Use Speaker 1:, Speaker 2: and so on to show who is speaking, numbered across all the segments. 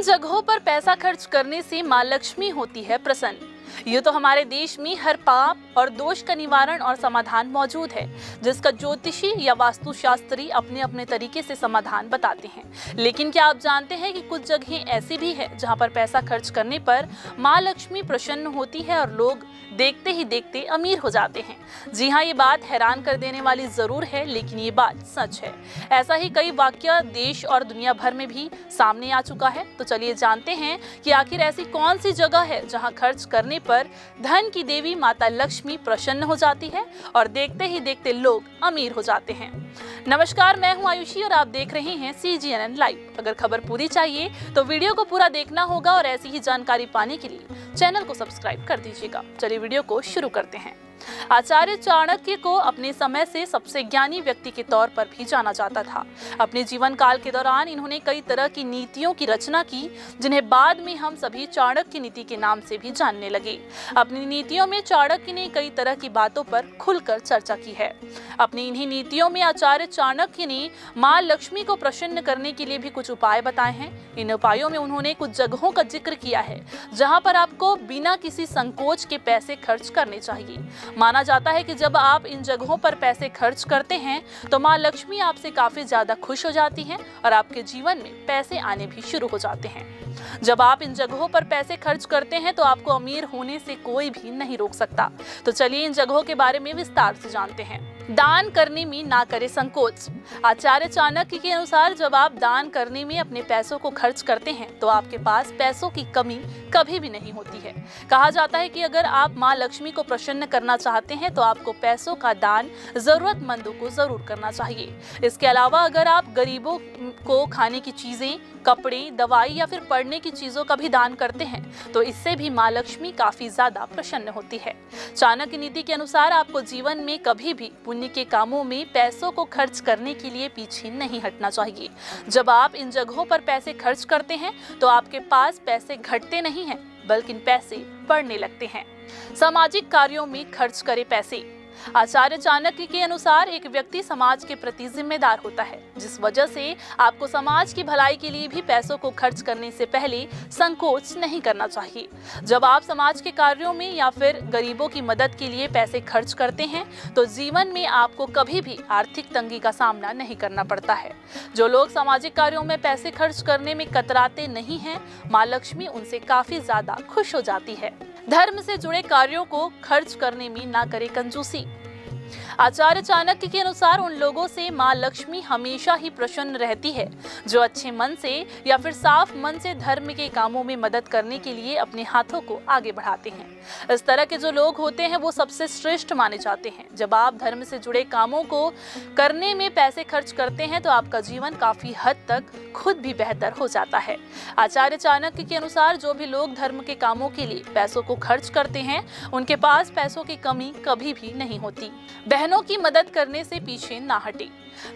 Speaker 1: जगहों पर पैसा खर्च करने से माँ लक्ष्मी होती है प्रसन्न। ये तो हमारे देश में हर पाप और दोष का निवारण और समाधान मौजूद है, जिसका ज्योतिषी या वास्तुशास्त्री अपने अपने तरीके से समाधान बताते हैं। लेकिन क्या आप जानते हैं कि कुछ जगहें ऐसी भी है जहां पर पैसा खर्च करने पर माँ लक्ष्मी प्रसन्न होती है और लोग देखते ही देखते अमीर हो जाते हैं। जी हाँ, ये बात हैरान कर देने वाली जरूर है, लेकिन ये बात सच है। ऐसा ही कई वाकया देश और दुनिया भर में भी सामने आ चुका है। तो चलिए जानते हैं कि आखिर ऐसी कौन सी जगह है जहां खर्च करने पर धन की देवी माता लक्ष्मी प्रसन्न हो जाती है और देखते ही देखते लोग अमीर हो जाते हैं। नमस्कार, मैं हूं आयुषी और आप देख रहे हैं CGNN लाइव। अगर खबर पूरी चाहिए तो वीडियो को पूरा देखना होगा और ऐसी ही जानकारी पाने के लिए चैनल को सब्सक्राइब कर दीजिएगा। चलिए वीडियो को शुरू करते हैं। आचार्य चाणक्य को अपने समय से सबसे ज्ञानी व्यक्ति के तौर पर भी जाना जाता था। अपने जीवन काल के दौरान इन्होंने कई तरह की नीतियों की रचना की, जिन्हें बाद में हम सभी चाणक्य नीति के नाम से भी जानने लगे। अपनी नीतियों में चाणक्य ने कई तरह की बातों पर खुलकर चर्चा की है। अपनी इन्हीं नीतियों में आचार्य चाणक्य ने माँ लक्ष्मी को प्रसन्न करने के लिए भी कुछ उपाय बताए हैं। इन उपायों में उन्होंने कुछ जगहों का जिक्र किया है जहां पर आपको बिना किसी संकोच के पैसे खर्च करने चाहिए। माना जाता है कि जब आप इन जगहों पर पैसे खर्च करते हैं तो माँ लक्ष्मी आपसे काफी ज्यादा खुश हो जाती हैं और आपके जीवन में पैसे आने भी शुरू हो जाते हैं। जब आप इन जगहों पर पैसे खर्च करते हैं तो आपको अमीर होने से कोई भी नहीं रोक सकता। तो चलिए इन जगहों के बारे में विस्तार से जानते हैं। दान करने में ना करे संकोच। आचार्य चाणक्य के अनुसार जब आप दान करने में अपने पैसों को खर्च करते हैं तो आपके पास पैसों की कमी कभी भी नहीं होती है। कहा जाता है कि अगर आप माँ लक्ष्मी को प्रसन्न करना चाहते हैं तो आपको पैसों का दान जरूरतमंदों को जरूर करना चाहिए। इसके अलावा अगर आप गरीबों को खाने की चीजें, कपड़े, दवाई या फिर पढ़ने की चीजों का भी दान करते हैं तो इससे भी माँ लक्ष्मी काफी ज्यादा प्रसन्न होती है। चाणक्य नीति के अनुसार आपको जीवन में कभी भी पुण्य के कामों में पैसों को खर्च करने के लिए पीछे नहीं हटना चाहिए। जब आप इन जगहों पर पैसे खर्च करते हैं तो आपके पास पैसे घटते नहीं हैं, बल्कि पैसे बढ़ने लगते हैं। सामाजिक कार्यों में खर्च करे पैसे। आचार्य चाणक्य के अनुसार एक व्यक्ति समाज के प्रति जिम्मेदार होता है, जिस वजह से आपको समाज की भलाई के लिए भी पैसों को खर्च करने से पहले संकोच नहीं करना चाहिए। जब आप समाज के कार्यों में या फिर गरीबों की मदद के लिए पैसे खर्च करते हैं तो जीवन में आपको कभी भी आर्थिक तंगी का सामना नहीं करना पड़ता है। जो लोग सामाजिक कार्यों में पैसे खर्च करने में कतराते नहीं हैं, माँ लक्ष्मी उनसे काफी ज्यादा खुश हो जाती है। धर्म से जुड़े कार्यों को खर्च करने में ना करे कंजूसी। आचार्य चाणक्य के अनुसार उन लोगों से माँ लक्ष्मी हमेशा ही प्रसन्न रहती है जो अच्छे मन से या फिर साफ मन से धर्म के कामों में मदद करने के लिए अपने हाथों को आगे बढ़ाते हैं। इस तरह के जो लोग होते हैं वो सबसे श्रेष्ठ माने जाते हैं। जब आप धर्म से जुड़े कामों को करने में पैसे खर्च करते हैं तो आपका जीवन काफी हद तक खुद भी बेहतर हो जाता है। आचार्य चाणक्य के अनुसार जो भी लोग धर्म के कामों के लिए पैसों को खर्च करते हैं उनके पास पैसों की कमी कभी भी नहीं होती। बहनों की मदद करने से पीछे ना हटे।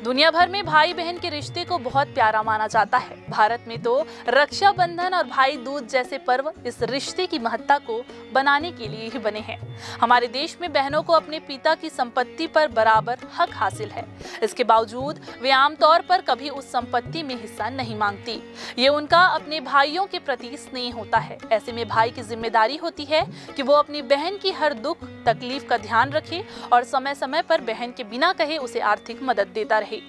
Speaker 1: दुनिया भर में भाई बहन के रिश्ते को बहुत प्यारा माना जाता है। भारत में तो रक्षाबंधन और भाई दूज जैसे पर्व इस रिश्ते की महत्ता को बनाने के लिए ही बने हैं। हमारे देश में बहनों को अपने पिता की संपत्ति पर बराबर हक हासिल है। इसके बावजूद वे आमतौर पर कभी उस संपत्ति में हिस्सा नहीं मांगती। ये उनका अपने भाइयों के प्रति स्नेह होता है। ऐसे में भाई की जिम्मेदारी होती है कि वो अपनी बहन की हर दुख तकलीफ का ध्यान रखे और समय समय पर बहन के बिना कहे उसे आर्थिक मदद देता रहे।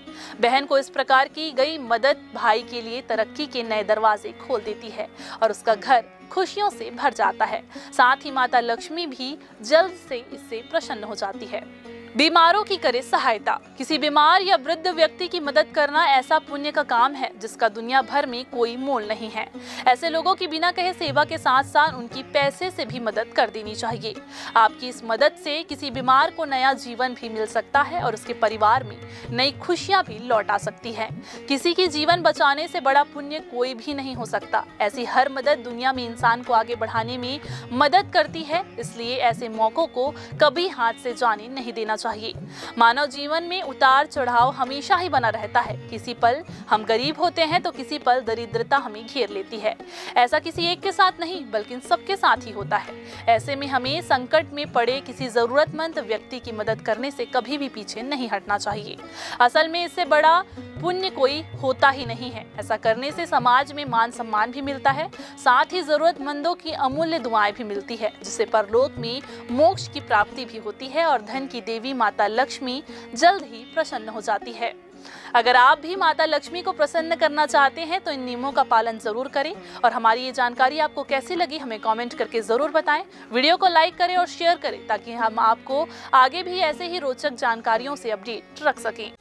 Speaker 1: बहन को इस प्रकार की गई मदद भाई के लिए तरक्की के नए दरवाजे खोल देती है और उसका घर खुशियों से भर जाता है। साथ ही माता लक्ष्मी भी जल्द से इससे प्रसन्न हो जाती है। बीमारों की करे सहायता। किसी बीमार या वृद्ध व्यक्ति की मदद करना ऐसा पुण्य का काम है जिसका दुनिया भर में कोई मोल नहीं है। ऐसे लोगों की बिना कहे सेवा के साथ साथ उनकी पैसे से भी मदद कर देनी चाहिए। आपकी इस मदद से किसी बीमार को नया जीवन भी मिल सकता है और उसके परिवार में नई खुशियां भी लौट आ सकती है। किसी की जीवन बचाने से बड़ा पुण्य कोई भी नहीं हो सकता। ऐसी हर मदद दुनिया में इंसान को आगे बढ़ाने में मदद करती है, इसलिए ऐसे मौकों को कभी हाथ से जाने नहीं देना चाहिए। मानव जीवन में उतार चढ़ाव हमेशा ही बना रहता है। किसी पल हम गरीब होते हैं तो किसी पल दरिद्रता हमें घेर लेती है। ऐसा किसी एक के साथ नहीं बल्कि सबके साथ ही होता है। ऐसे में हमें संकट में पड़े किसी जरूरतमंद व्यक्ति की मदद करने से कभी भी पीछे नहीं हटना चाहिए। असल में इससे बड़ा पुण्य कोई होता ही नहीं है। ऐसा करने से समाज में मान सम्मान भी मिलता है, साथ ही जरूरतमंदों की अमूल्य दुआएं भी मिलती है, जिससे परलोक में मोक्ष की प्राप्ति भी होती है और धन की देवी माता लक्ष्मी जल्द ही प्रसन्न हो जाती है। अगर आप भी माता लक्ष्मी को प्रसन्न करना चाहते हैं तो इन नियमों का पालन जरूर करें। और हमारी ये जानकारी आपको कैसी लगी हमें कमेंट करके जरूर बताएं। वीडियो को लाइक करें और शेयर करें ताकि हम आपको आगे भी ऐसे ही रोचक जानकारियों से अपडेट रख सकें।